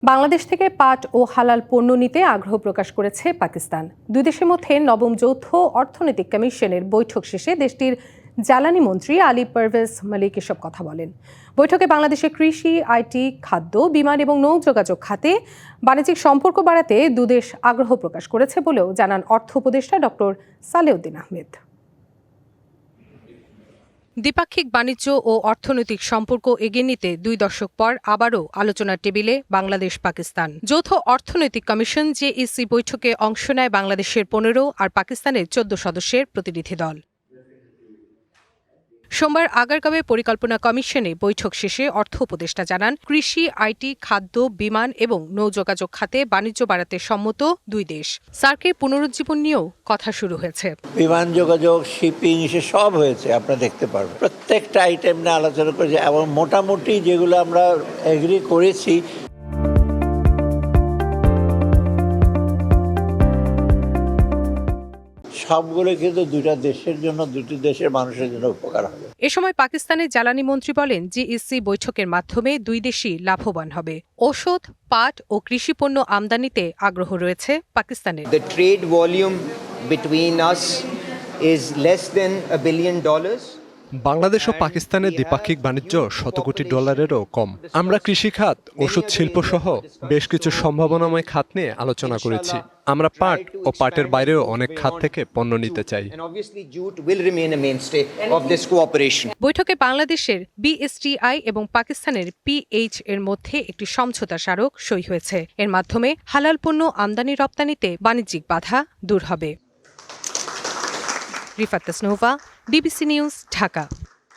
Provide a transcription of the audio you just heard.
বাংলাদেশ থেকে পাট ও হালাল পণ্য নিতে আগ্রহ প্রকাশ করেছে পাকিস্তান। দুই দেশের মধ্যে নবম যৌথ অর্থনৈতিক কমিশনের বৈঠক শেষে দেশটির জ্বালানি মন্ত্রী আলী পারভেজ মালিক এসব কথা বলেন। বৈঠকে বাংলাদেশের কৃষি, আইটি, খাদ্য, বিমান এবং নৌ যোগাযোগ খাতে বাণিজ্যিক সম্পর্ক বাড়াতে দুদেশ আগ্রহ প্রকাশ করেছে বলেও জানান অর্থ উপদেষ্টা ডক্টর সালেউদ্দিন আহমেদ। দ্বিপাক্ষিক বাণিজ্য ও অর্থনৈতিক সম্পর্ক এগিয়ে নিতে 2 দশক পর আবারও আলোচনার টেবিলে বাংলাদেশ পাকিস্তান। যৌথ অর্থনৈতিক কমিশন জেইসি বৈঠকে অংশ নেয় বাংলাদেশের 15 আর পাকিস্তানের 14 সদস্যের প্রতিনিধি দল। সোমবার আগারগাঁওয়ে পরিকল্পনা কমিশনে বৈঠক শেষে অর্থ উপদেষ্টা জানান, কৃষি, আইটি, খাদ্য, বিমান এবং নৌযোগাযোগ খাতে বাণিজ্য বাড়াতে সম্মত দুই দেশ। সার্কের পুনরুজ্জীবন নিয়েও কথা শুরু হয়েছে। বিমান যোগাযোগ, শিপিং সব হয়েছে, আপনারা দেখতে পারবেন। প্রত্যেকটা আইটেম নিয়ে আলোচনা করেছি এবং মোটামুটি যেগুলো আমরা এগ্রি করেছি সবগুলো কিন্তু দুটি দেশের মানুষের জন্য উপকার হবে। এ সময় পাকিস্তানের জ্বালানি মন্ত্রী বলেন, জেইসি বৈঠকের মাধ্যমে দুই দেশই লাভবান হবে। ঔষধ, পাট ও কৃষিপণ্য আমদানিতে আগ্রহ রয়েছে পাকিস্তানের। The trade volume between us is less than $1 billion. Bangladesh ও পাকিস্তানের দ্বিপাক্ষিক বাণিজ্য $100 কোটি কম। আমরা কৃষি খাত, ওষুধ শিল্প সহ বেশ কিছু সম্ভাবনাময় খাত নিয়ে আলোচনা করেছি। আমরা পাট ও পাটের বাইরেও অনেক খাত থেকে পণ্য নিতে চাই। বৈঠকে বাংলাদেশের বিএসটিআই এবং পাকিস্তানের পিএইচ এর মধ্যে একটি সমঝোতা স্মারক সই হয়েছে। এর মাধ্যমে হালাল পণ্য আমদানি রপ্তানিতে বাণিজ্যিক বাধা দূর হবে। Rifat Tasnuva, DBC news, Dhaka.